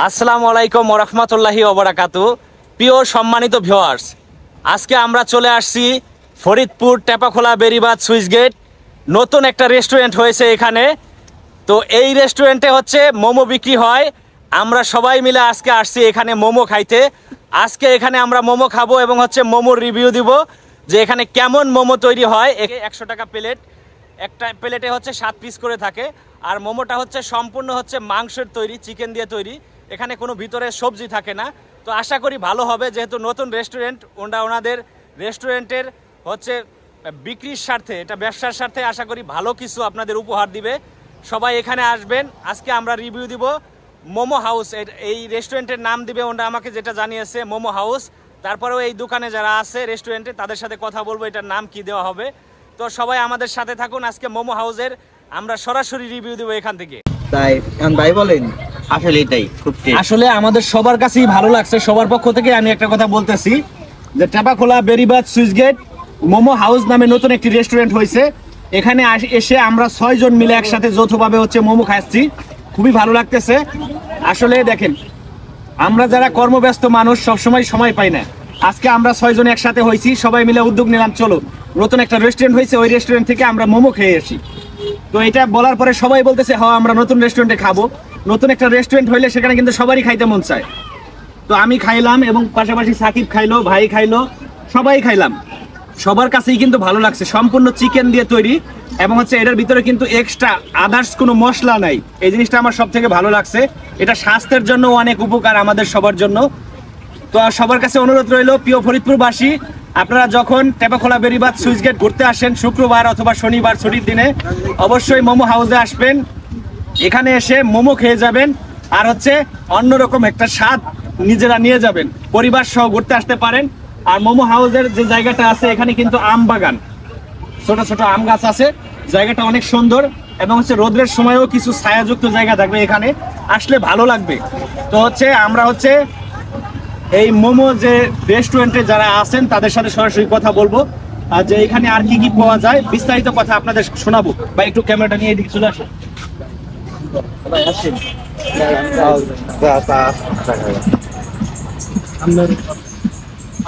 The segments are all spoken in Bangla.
আসসালামু আলাইকুম ওয়া রাহমাতুল্লাহি ওয়া বারাকাতুহু। প্রিয় সম্মানিত ভিউয়ার্স, আজকে আমরা চলে আসছি ফরিদপুর টেপাখোলা বেরিবাদ সুইচ গেট। নতুন একটা রেস্টুরেন্ট হয়েছে এখানে। তো এই রেস্টুরেন্টে হচ্ছে মোমো বিক্রি হয়। আমরা সবাই মিলে আজকে আসছি এখানে মোমো খাইতে। আজকে এখানে আমরা মোমো খাবো এবং হচ্ছে মোমোর রিভিউ দিব যে এখানে কেমন মোমো তৈরি হয়। 100 টাকা প্লেট, একটা প্লেটে হচ্ছে 7 পিস করে থাকে। আর মোমোটা হচ্ছে সম্পূর্ণ হচ্ছে মাংসের তৈরি, চিকেন দিয়ে তৈরি। এখানে কোনো ভিতরে সবজি থাকে না। তো আশা করি ভালো হবে, যেহেতু নতুন রেস্টুরেন্ট, ওনাদের রেস্টুরেন্টের হচ্ছে বিক্রির স্বার্থে, এটা ব্যবসার স্বার্থে আশা করি ভালো কিছু আপনাদের উপহার দিবে। সবাই এখানে আসবেন। আজকে আমরা রিভিউ দিব মোমো হাউস। এই রেস্টুরেন্টের নাম দিবে ওনারা আমাকে যেটা জানিয়েছে, মোমো হাউস। তারপরেও এই দোকানে যারা আছে রেস্টুরেন্টে তাদের সাথে কথা বলবো এটার নাম কি দেওয়া হবে। তো সবাই আমাদের সাথে থাকুন। আজকে মোমো হাউসের আমরা সরাসরি রিভিউ দেবো এখান থেকে। তাই ভাই বলেন, আসলে এটাই খুব আসলে আমাদের সবার কাছেই ভালো লাগছে। সবার পক্ষ থেকে আমি একটা কথা বলতেছি যে Tepakhola Beribadh switch gate momo house নামে নতুন একটি রেস্টুরেন্ট হয়েছে। এখানে এসে আমরা 6 জন মিলে একসাথে যৌথভাবে হচ্ছে মোমো খাচ্ছি। খুবই ভালো লাগতেছে। আসলে দেখেন, আমরা যারা কর্মব্যস্ত মানুষ সবসময় সময় পাই না। আজকে আমরা 6 জন একসাথে হয়েছি, সবাই মিলে উদ্যোগ নিলাম, চলো নতুন একটা রেস্টুরেন্ট হয়েছে, ওই রেস্টুরেন্ট থেকে আমরা মোমো খেয়ে আসি। তো এটা বলার পরে সবাই বলতেছে হ্যাঁ আমরা নতুন রেস্টুরেন্টে খাবো। নতুন একটা রেস্টুরেন্ট হইলে সেখানে কিন্তু সবারই খাইতে মন চায়। তো আমি খাইলাম এবং পাশাপাশি সাকিব খাইলো, ভাই খাইলো, সবাই খাইলাম। সবার কাছেই কিন্তু ভালো লাগছে। সম্পূর্ণ চিকেন দিয়ে তৈরি এবং হচ্ছে এটার ভিতরে কিন্তু এক্সট্রা আদার্স কোনো মশলা নাই। এই জিনিসটা আমার সব থেকে ভালো লাগছে। এটা স্বাস্থ্যের জন্য অনেক উপকার আমাদের সবার জন্য। তো সবার কাছে অনুরোধ রইল, প্রিয় ফরিদপুরবাসী, আপনারা যখন টেপাখোলা বেরিবাদ সুইচ গেট ঘুরতে আসেন শুক্রবার অথবা শনিবার ছুটির দিনে, অবশ্যই মোমো হাউসে আসবেন। এখানে এসে মোমো খেয়ে যাবেন আর হচ্ছে অন্যরকম একটা স্বাদ নিজেরা নিয়ে যাবেন। পরিবার সহ ঘুরতে আসতে পারেন। আর মোমো হাউসের যে জায়গাটা আছে এখানে কিন্তু আম বাগান, ছোট ছোট আম গাছ আছে। জায়গাটা অনেক সুন্দর এবং হচ্ছে রোদের সময়ও কিছু ছায়াযুক্ত জায়গা থাকবে, এখানে আসলে ভালো লাগবে। তো হচ্ছে আমরা হচ্ছে এই মোমো যে রেস্টুরেন্টে যারা আছেন তাদের সাথে সরাসরি কথা বলবো আর যে এখানে আর কি কি পাওয়া যায় বিস্তারিত কথা আপনাদের শোনাবো। বা একটু ক্যামেরাটা নিয়ে এদিকে চলে আসেন।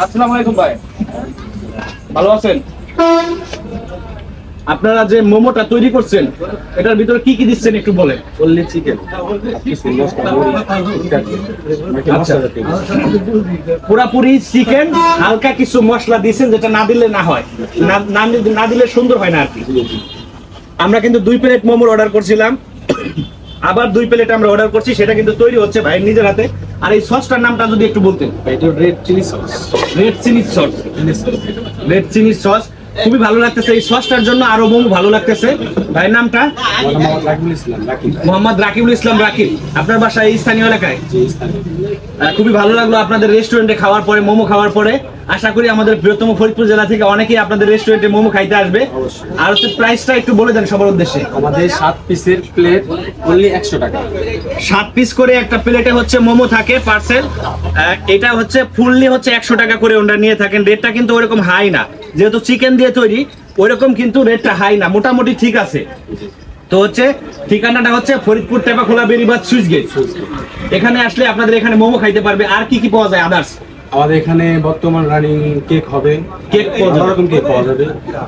আসসালামু আলাইকুম ভাই, ভালো আছেন? আপনারা যে মোমোটা তৈরি করছেন এটার ভিতরে কি কি দিচ্ছেন একটু বলেন। অনলি চিকেন, পুরাপুরি চিকেন, হালকা কিছু মশলা দিচ্ছেন যেটা না দিলে না হয়, না দিলে সুন্দর হয় না আর কি। আমরা কিন্তু 2 প্লেট মোমোর অর্ডার করছিলাম, আবার 2 প্লেট আমরা অর্ডার করছি, সেটা কিন্তু তৈরি হচ্ছে ভাই নিজের হাতে। আর এই সসটার নামটা যদি একটু বলতেন। এটা red chilli sauce. Red chilli sauce, red chilli sauce খুবই ভালো লাগতেছে। এই সসটার জন্য আরো মোমো ভালো লাগতেছে। ভাইয়ের নামটা? মোহাম্মদ রাকিবুল ইসলাম রাকিব। আপনার বাসা এই স্থানীয় এলাকায়? খুবই ভালো লাগলো আপনাদের রেস্টুরেন্টে খাওয়ার পরে, মোমো খাওয়ার পরে। আশা করি আমাদের বৃহত্তম ফরিদপুর জেলা থেকে অনেকেই আপনাদের রেস্টুরেন্টে মোমো খাইতে আসবে। আর হচ্ছে প্রাইসটা একটু বলে দেন সবার উদ্দেশ্যে। আমাদের 7 পিসের প্লেট অনলি 100 টাকা। 7 পিস করে একটা প্লেটে হচ্ছে মোমো থাকে পার্সেল। এটা হচ্ছে ফুললি হচ্ছে 100 টাকা করে ওনারা নিয়ে থাকেন। রেটটা কিন্তু ওরকম হাই না, যেহেতু চিকেন দিয়ে তৈরি ওইরকম কিন্তু রেটটা হাই না, মোটামুটি ঠিক আছে। তো হচ্ছে ঠিকানাটা হচ্ছে ফরিদপুর টেপাখোলা বেরিবাদ সুইচ গেট। এখানে আসলে আপনাদের এখানে মোমো খাইতে পারবে। আর কি কি পাওয়া যায় আদার্স? আমাদের এখানে বর্তমান রানিং কেক হবে, কেক রকম কেক পাওয়া যাবে।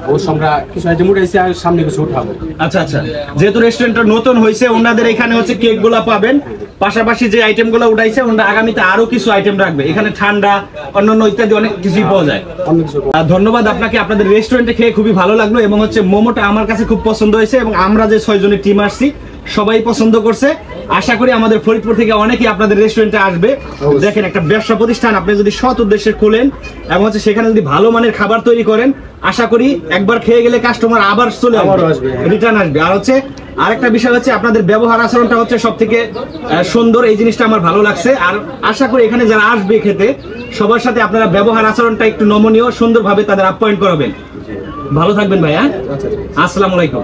অবশ্য আমরা কিছু আইটেম উঠাইছি আর সামনে কিছু উঠাবো। আচ্ছা আচ্ছা, যেহেতু রেস্টুরেন্টটা নতুন হয়েছে ওনাদের এখানে হচ্ছে কেক গুলা পাবেন। পাশাপাশি যে আইটেম গুলো উঠাইছে ওনারা আগামীতে আরো কিছু আইটেম রাখবে। এখানে ঠান্ডা অন্যান্য ইত্যাদি অনেক কিছুই পাওয়া যায়। ধন্যবাদ আপনাকে। আপনাদের রেস্টুরেন্টে খেয়ে খুবই ভালো লাগলো এবং হচ্ছে মোমোটা আমার কাছে খুব পছন্দ হয়েছে এবং আমরা যে 6 জনের টিম আসছি সবাই পছন্দ করছে। আশা করি আমাদের ফরিদপুর থেকে অনেকেই আপনাদের রেস্টুরেন্টে আসবে। দেখেন, একটা ব্যবসা প্রতিষ্ঠান আপনি যদি সৎ উদ্দেশ্যে খোলেন এবং হচ্ছে সেখানে যদি ভালো মানের খাবার তৈরি করেন, আশা করি একবার খেয়ে গেলে কাস্টমার আবার চলে আসবে, রিটার্ন আসবে। আর হচ্ছে আরেকটা বিষয় হচ্ছে আপনাদের ব্যবহার আচরণটা হচ্ছে সব থেকে সুন্দর। এই জিনিসটা আমার ভালো লাগছে। আর আশা করি এখানে যারা আসবে খেতে সবার সাথে আপনারা ব্যবহার আচরণটা একটু নমনীয় সুন্দরভাবে তাদের আপ্যায়ন করাবেন। ভালো থাকবেন ভাই। হ্যাঁ, আসসালামু আলাইকুম।